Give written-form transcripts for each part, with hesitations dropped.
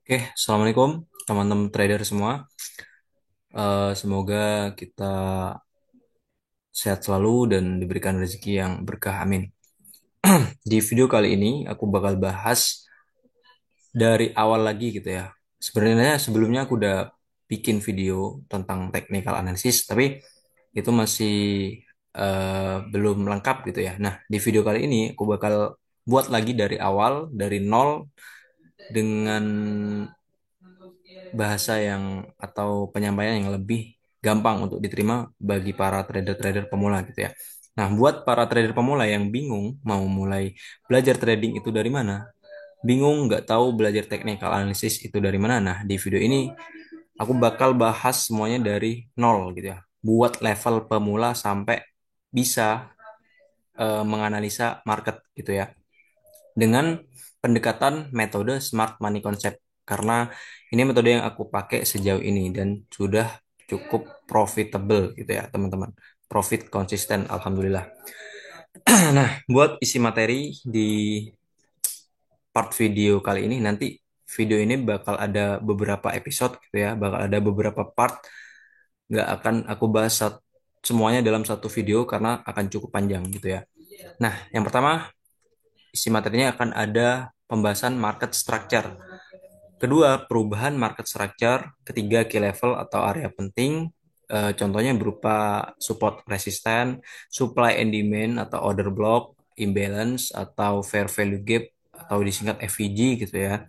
Oke, Assalamualaikum teman-teman trader semua. Semoga kita sehat selalu dan diberikan rezeki yang berkah. Amin. Di video kali ini aku bakal bahas dari awal lagi gitu ya. Sebenarnya sebelumnya aku udah bikin video tentang technical analysis, tapi itu masih belum lengkap gitu ya. Nah, di video kali ini aku bakal buat lagi dari awal, dari nol dengan bahasa yang atau penyampaian yang lebih gampang untuk diterima bagi para trader-trader pemula gitu ya. Nah, buat para trader pemula yang bingung mau mulai belajar trading itu dari mana, bingung nggak tahu belajar technical analysis itu dari mana. Nah, di video ini aku bakal bahas semuanya dari nol gitu ya. Buat level pemula sampai bisa menganalisa market gitu ya dengan pendekatan metode Smart Money Concept karena ini metode yang aku pakai sejauh ini dan sudah cukup profitable gitu ya teman-teman. Profit konsisten alhamdulillah. Nah, buat isi materi di part video kali ini nanti video ini bakal ada beberapa episode gitu ya, bakal ada beberapa part, nggak akan aku bahas semuanya dalam satu video karena akan cukup panjang gitu ya. Nah, yang pertama isi materinya akan ada pembahasan market structure. Kedua, perubahan market structure. Ketiga, key level atau area penting. Contohnya berupa support resisten, supply and demand atau order block, imbalance atau fair value gap atau disingkat FVG gitu ya.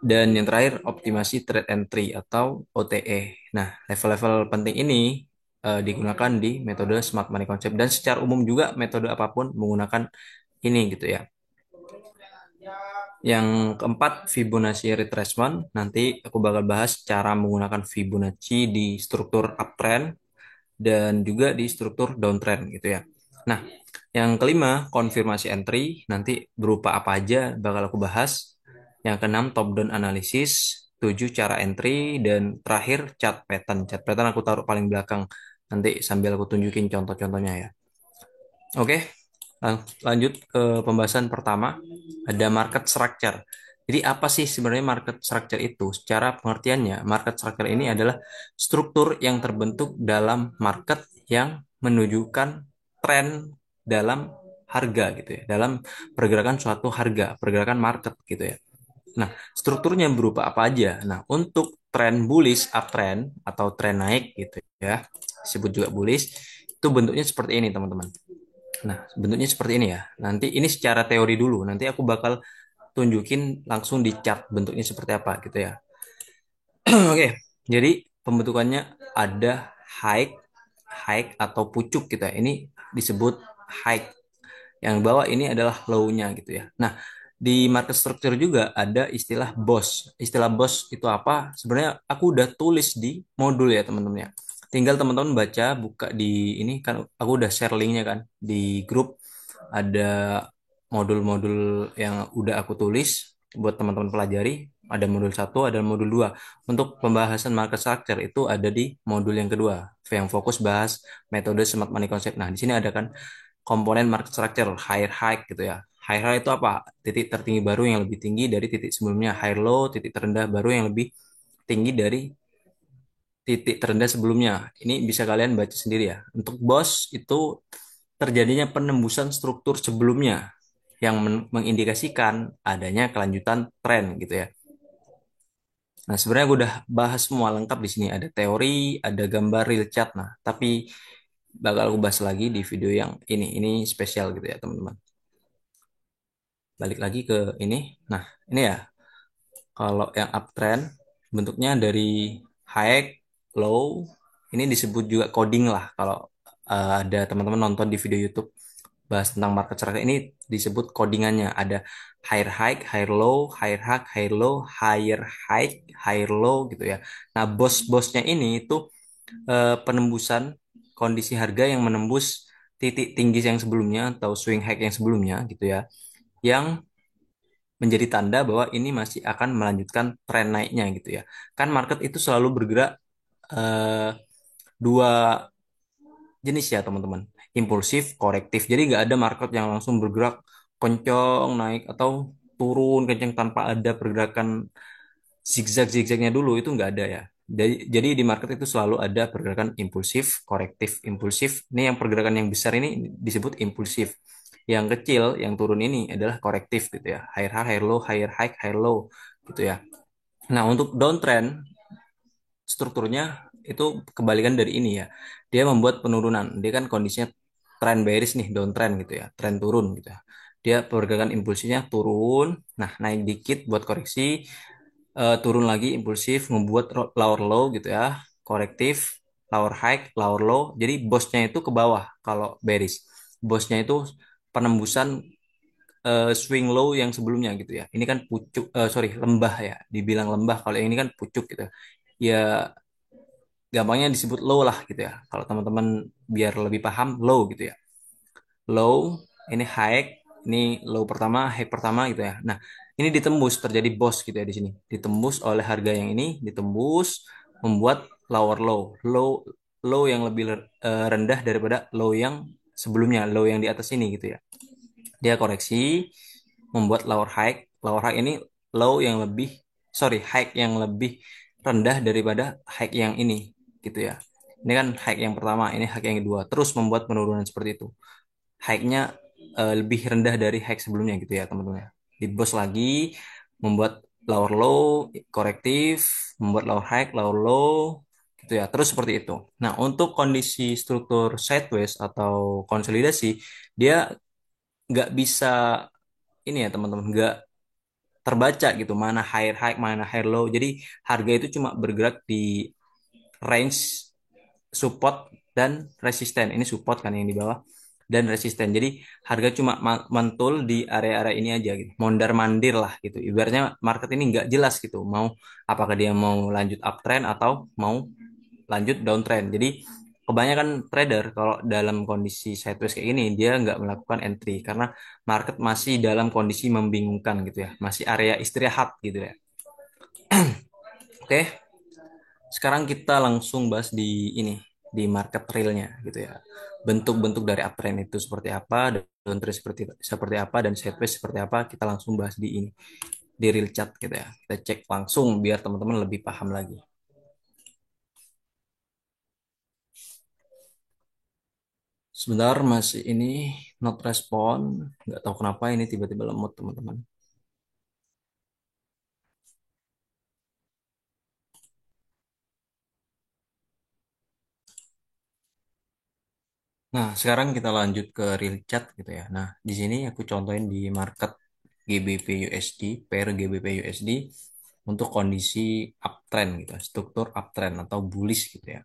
Dan yang terakhir, optimasi trade entry atau OTE. Nah, level-level penting ini digunakan di metode Smart Money Concept dan secara umum juga metode apapun menggunakan ini gitu ya. Yang keempat, Fibonacci retracement. Nanti aku bakal bahas cara menggunakan Fibonacci di struktur uptrend dan juga di struktur downtrend gitu ya. Nah, yang kelima, konfirmasi entry. Nanti berupa apa aja bakal aku bahas. Yang keenam, top down analysis. Tujuh, cara entry. Dan terakhir, chart pattern. Chart pattern aku taruh paling belakang. Nanti sambil aku tunjukin contoh-contohnya ya. Oke, lanjut ke pembahasan pertama, ada market structure. Jadi apa sih sebenarnya market structure itu? Secara pengertiannya, market structure ini adalah struktur yang terbentuk dalam market yang menunjukkan tren dalam harga gitu ya, dalam pergerakan suatu harga, pergerakan market gitu ya. Nah, strukturnya berupa apa aja? Nah, untuk tren bullish, uptrend atau tren naik gitu ya, disebut juga bullish, itu bentuknya seperti ini teman-teman. Nah, bentuknya seperti ini ya. Nanti ini secara teori dulu. Nanti aku bakal tunjukin langsung di chart bentuknya seperti apa gitu ya. Oke, jadi pembentukannya ada high, high atau pucuk gitu ya. Ini disebut high. Yang bawah ini adalah low-nya gitu ya. Nah, di market structure juga ada istilah BOS. Istilah BOS itu apa? Sebenarnya aku udah tulis di modul ya teman-teman ya. Tinggal teman-teman baca, buka di ini kan aku udah share linknya kan di grup, ada modul-modul yang udah aku tulis buat teman-teman pelajari. Ada modul satu, ada modul 2. Untuk pembahasan market structure itu ada di modul yang kedua, yang fokus bahas metode smart money concept. Nah, di sini ada kan komponen market structure, higher high gitu ya. Higher high itu apa? Titik tertinggi baru yang lebih tinggi dari titik sebelumnya. Higher low, titik terendah baru yang lebih tinggi dari titik terendah sebelumnya. Ini bisa kalian baca sendiri ya. Untuk BOS itu terjadinya penembusan struktur sebelumnya yang mengindikasikan adanya kelanjutan tren gitu ya. Nah, sebenarnya gue udah bahas semua lengkap di sini. Ada teori, ada gambar real chart. Nah, tapi bakal aku bahas lagi di video yang ini. Ini spesial gitu ya, teman-teman. Balik lagi ke ini. Nah, ini ya. Kalau yang uptrend bentuknya dari high, low, ini disebut juga coding lah. Kalau ada teman-teman nonton di video YouTube bahas tentang market structure ini disebut codingannya. Ada higher low, higher high, higher low gitu ya. Nah, bos-bosnya ini itu penembusan kondisi harga yang menembus titik tinggi yang sebelumnya atau swing high yang sebelumnya gitu ya. Yang menjadi tanda bahwa ini masih akan melanjutkan tren naiknya gitu ya. Kan market itu selalu bergerak eh, dua jenis ya teman-teman. Impulsif, korektif. Jadi nggak ada market yang langsung bergerak kencang naik atau turun kencang tanpa ada pergerakan zigzag-zigzagnya dulu itu nggak ada ya. Jadi di market itu selalu ada pergerakan impulsif, korektif, impulsif. Ini yang pergerakan yang besar ini disebut impulsif. Yang kecil, yang turun ini adalah korektif gitu ya. Higher high, higher low, higher high, higher low gitu ya. Nah, untuk downtrend strukturnya itu kebalikan dari ini ya. Dia membuat penurunan. Dia kan kondisinya trend bearish nih, downtrend gitu ya, trend turun gitu ya. Dia pergerakan impulsifnya turun, nah naik dikit buat koreksi, turun lagi impulsif, membuat lower low gitu ya, korektif, lower high, lower low. Jadi bosnya itu ke bawah kalau bearish. Bosnya itu penembusan swing low yang sebelumnya gitu ya. Ini kan pucuk, sorry, lembah ya. Dibilang lembah. Kalau yang ini kan pucuk gitu. Ya gampangnya disebut low lah gitu ya. Kalau teman-teman biar lebih paham low gitu ya. Low, ini high, ini low pertama, high pertama gitu ya. Nah, ini ditembus terjadi boss gitu ya di sini. Ditembus oleh harga yang ini, ditembus membuat lower low. Low low yang lebih rendah daripada low yang sebelumnya, low yang di atas ini gitu ya. Dia koreksi membuat lower high. Lower high ini low yang lebih, sorry, high yang lebih rendah daripada high yang ini gitu ya. Ini kan high yang pertama, ini high yang kedua. Terus membuat penurunan seperti itu. High-nya lebih rendah dari high sebelumnya gitu ya teman-teman ya. Di boss lagi membuat lower low, korektif, membuat lower high, lower low gitu ya. Terus seperti itu. Nah, untuk kondisi struktur sideways atau konsolidasi, dia nggak bisa ini ya teman-teman, nggak terbaca gitu mana higher high, mana higher low. Jadi harga itu cuma bergerak di range support dan resisten. Ini support kan yang di bawah dan resisten. Jadi harga cuma mantul di area-area ini aja gitu. Mondar-mandir lah gitu. Ibaratnya market ini nggak jelas gitu. Mau apakah dia mau lanjut uptrend atau mau lanjut downtrend. Jadi kebanyakan trader kalau dalam kondisi sideways kayak gini dia nggak melakukan entry karena market masih dalam kondisi membingungkan gitu ya. Masih area istirahat gitu ya. Oke, sekarang kita langsung bahas di ini, di market realnya gitu ya. Bentuk-bentuk dari uptrend itu seperti apa, downtrend seperti apa, dan sideways seperti apa. Kita langsung bahas di ini, di real chart gitu ya. Kita cek langsung biar teman-teman lebih paham lagi. Sebentar masih ini not respon, nggak tahu kenapa ini tiba-tiba lemot teman-teman. Nah, sekarang kita lanjut ke real chart gitu ya. Nah, di sini aku contohin di market GBP USD, pair GBP USD untuk kondisi uptrend gitu, struktur uptrend atau bullish gitu ya.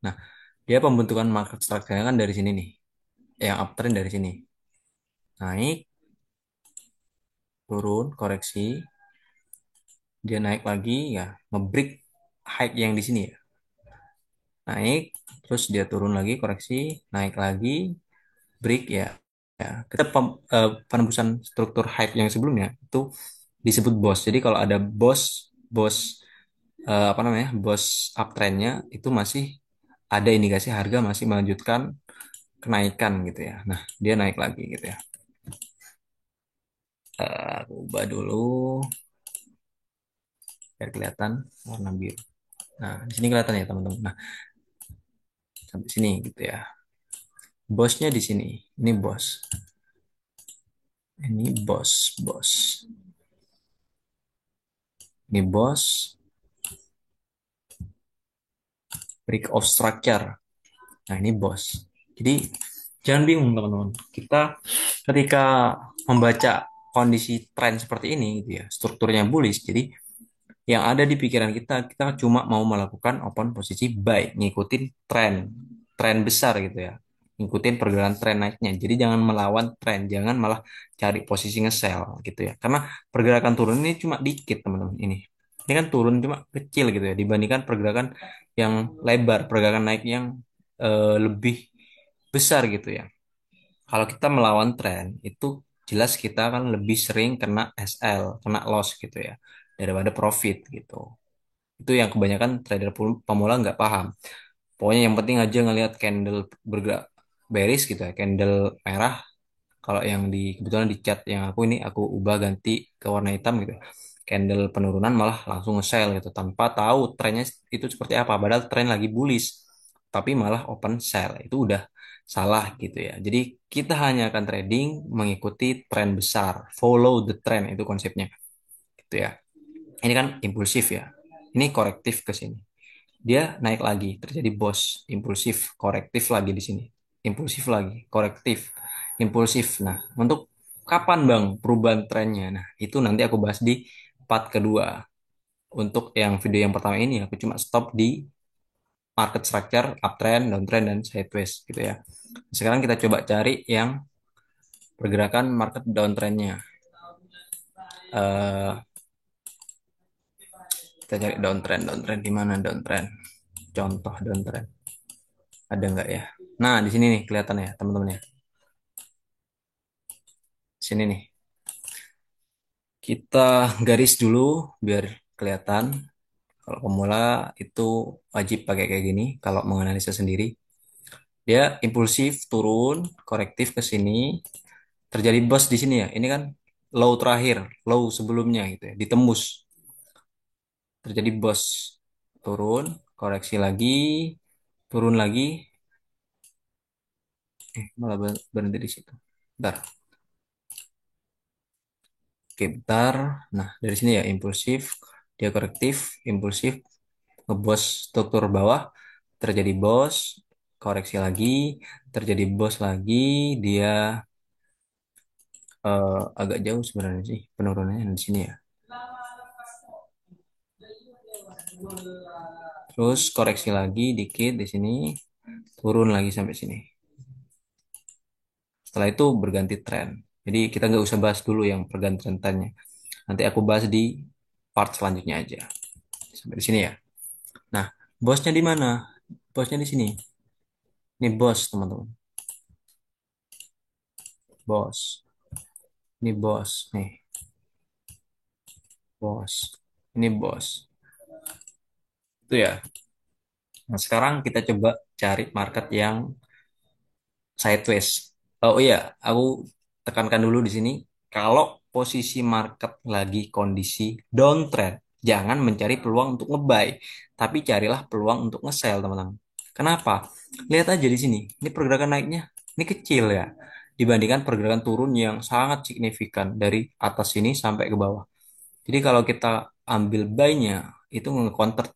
Nah, dia pembentukan market structure kan dari sini nih. Yang uptrend dari sini. Naik, turun, koreksi, dia naik lagi ya, ngebreak high yang di sini ya. Naik, terus dia turun lagi, koreksi, naik lagi, break ya. Ya, kita penembusan struktur high yang sebelumnya itu disebut boss. Jadi kalau ada boss, boss apa namanya, boss uptrendnya itu masih ada indikasi harga masih melanjutkan kenaikan gitu ya. Nah, dia naik lagi gitu ya. Aku ubah dulu biar kelihatan warna biru. Nah, di sini kelihatan ya teman-teman. Nah, sampai sini gitu ya. Bosnya di sini. Ini bos. Ini bos, bos. Ini bos. Break of structure. Nah, ini bos. Jadi jangan bingung teman-teman. Kita ketika membaca kondisi tren seperti ini gitu ya, strukturnya bullish. Jadi yang ada di pikiran kita, kita cuma mau melakukan open posisi buy, ngikutin tren besar gitu ya. Ngikutin pergerakan tren naiknya. Jadi jangan melawan tren, jangan malah cari posisi nge-sell gitu ya. Karena pergerakan turun ini cuma dikit teman-teman ini. Ini kan turun cuma kecil gitu ya dibandingkan pergerakan yang lebar, pergerakan naik yang lebih besar gitu ya. Kalau kita melawan tren, itu jelas kita akan lebih sering kena SL, kena loss gitu ya, daripada profit gitu. Itu yang kebanyakan trader pemula nggak paham. Pokoknya yang penting aja ngelihat candle bergerak bearish gitu ya, candle merah. Kalau yang di kebetulan di chat yang aku ini aku ubah ganti ke warna hitam gitu. candle penurunan malah langsung nge-sell gitu tanpa tahu trennya itu seperti apa. Padahal tren lagi bullish, tapi malah open sell. Itu udah salah gitu ya. Jadi kita hanya akan trading mengikuti tren besar, follow the trend itu konsepnya gitu ya. Ini kan impulsif ya. Ini korektif ke sini. Dia naik lagi, terjadi bos, impulsif, korektif lagi di sini. Impulsif lagi, korektif, impulsif. Nah, untuk kapan Bang perubahan trennya? Nah, itu nanti aku bahas di part kedua. Untuk yang video yang pertama ini aku cuma stop di market structure, uptrend, downtrend, dan sideways gitu ya. Sekarang kita coba cari yang pergerakan market downtrendnya. Eh, kita cari downtrend, downtrend di mana downtrend? Contoh downtrend. Ada nggak ya? Nah, di sini nih kelihatan ya, teman-teman ya. Sini nih. Kita garis dulu biar kelihatan. Kalau pemula itu wajib pakai kayak gini kalau menganalisa sendiri. Dia impulsif turun, korektif ke sini, terjadi burst di sini ya. Ini kan low terakhir, low sebelumnya gitu ya, ditembus. Terjadi burst, turun, koreksi lagi, turun lagi. Malah berhenti di situ. Bentar. Oke, bentar. Nah, dari sini ya impulsif, dia korektif, impulsif, ngebos struktur bawah, terjadi bos, koreksi lagi, terjadi bos lagi, dia agak jauh sebenarnya sih penurunannya di sini ya. Terus koreksi lagi dikit di sini, turun lagi sampai sini. Setelah itu berganti tren. Jadi kita nggak usah bahas dulu yang pergantian trennya. Nanti aku bahas di part selanjutnya aja. Sampai di sini ya. Nah, bosnya di mana? Bosnya di sini. Ini bos, teman-teman. Bos. Ini bos. Nih, bos. Ini bos. Itu ya. Nah, sekarang kita coba cari market yang sideways. Oh iya, aku tekankan dulu di sini. Kalau posisi market lagi kondisi downtrend, jangan mencari peluang untuk nge-buy, tapi carilah peluang untuk nge-sell, teman-teman. Kenapa? Lihat aja di sini. Ini pergerakan naiknya, ini kecil ya. Dibandingkan pergerakan turun yang sangat signifikan dari atas sini sampai ke bawah. Jadi kalau kita ambil buy-nya, itu nge-counter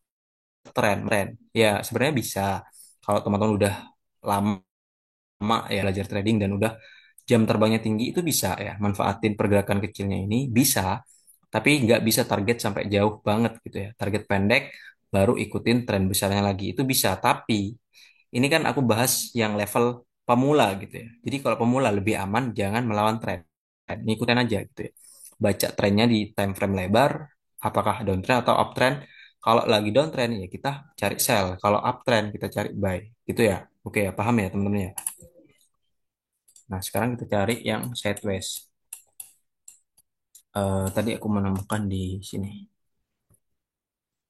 tren. Ya, sebenarnya bisa. Kalau teman-teman udah lama ya belajar trading dan udah jam terbangnya tinggi itu bisa ya manfaatin pergerakan kecilnya ini bisa, tapi nggak bisa target sampai jauh banget gitu ya. Target pendek baru ikutin tren besarnya lagi itu bisa, tapi ini kan aku bahas yang level pemula gitu ya. Jadi kalau pemula lebih aman jangan melawan tren, ngikutin aja gitu ya. Baca trennya di time frame lebar, apakah downtrend atau uptrend. Kalau lagi downtrend ya kita cari sell, kalau uptrend kita cari buy gitu ya. Oke ya, paham ya teman-teman ya. Nah, sekarang kita cari yang sideways. Tadi aku menemukan di sini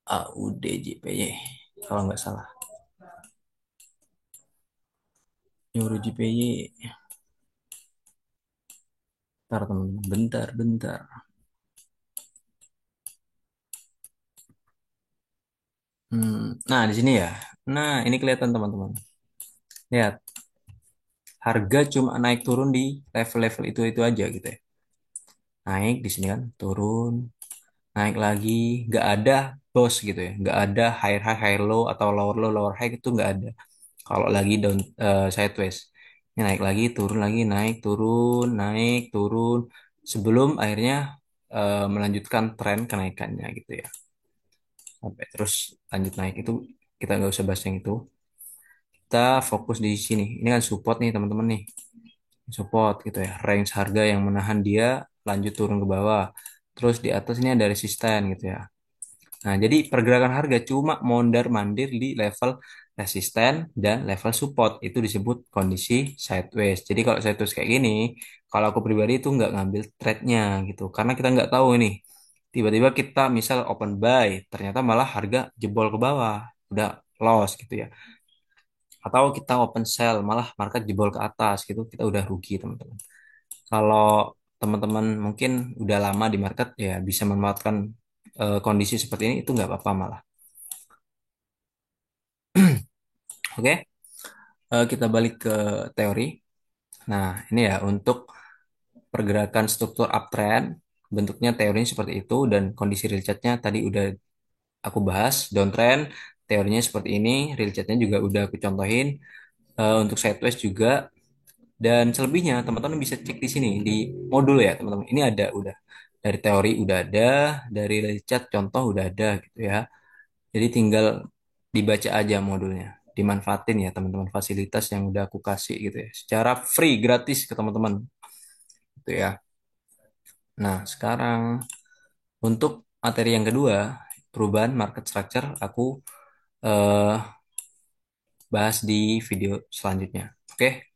AUDJPY kalau nggak salah. Euro JPY. Bentar teman-teman, bentar. Nah, di sini ya. Nah, ini kelihatan teman-teman. Lihat, harga cuma naik turun di level-level itu aja gitu ya. Naik di sini kan, turun, naik lagi, nggak ada boss gitu ya, nggak ada high high high low atau lower low lower high itu nggak ada. Kalau lagi down sideways, ini naik lagi, turun lagi, naik, turun, sebelum akhirnya melanjutkan tren kenaikannya gitu ya. Sampai terus lanjut naik itu kita nggak usah bahas yang itu. Kita fokus di sini. Ini kan support nih teman-teman nih. Support gitu ya. Range harga yang menahan dia lanjut turun ke bawah. Terus di atas ini ada resisten gitu ya. Nah, jadi pergerakan harga cuma mondar-mandir di level resisten dan level support. Itu disebut kondisi sideways. Jadi kalau sideways kayak gini, kalau aku pribadi itu nggak ngambil trade-nya gitu. Karena kita nggak tahu ini. Tiba-tiba kita misal open buy, ternyata malah harga jebol ke bawah. Udah loss gitu ya. Atau kita open sell, malah market jebol ke atas gitu. Kita udah rugi teman-teman. Kalau teman-teman mungkin udah lama di market ya bisa memanfaatkan kondisi seperti ini itu nggak apa-apa malah. Oke, kita balik ke teori. Nah, ini ya untuk pergerakan struktur uptrend, bentuknya teorinya seperti itu dan kondisi real chart-nya tadi udah aku bahas. Downtrend teorinya seperti ini, real chart-nya juga udah aku contohin. Untuk sideways juga dan selebihnya teman-teman bisa cek di sini di modul ya teman-teman. Ini ada udah dari teori udah ada, dari real chart contoh udah ada gitu ya. Jadi tinggal dibaca aja modulnya, dimanfaatin ya teman-teman fasilitas yang udah aku kasih gitu ya. Secara free gratis ke teman-teman gitu ya. Nah, sekarang untuk materi yang kedua, perubahan market structure aku eh, bahas di video selanjutnya. Oke?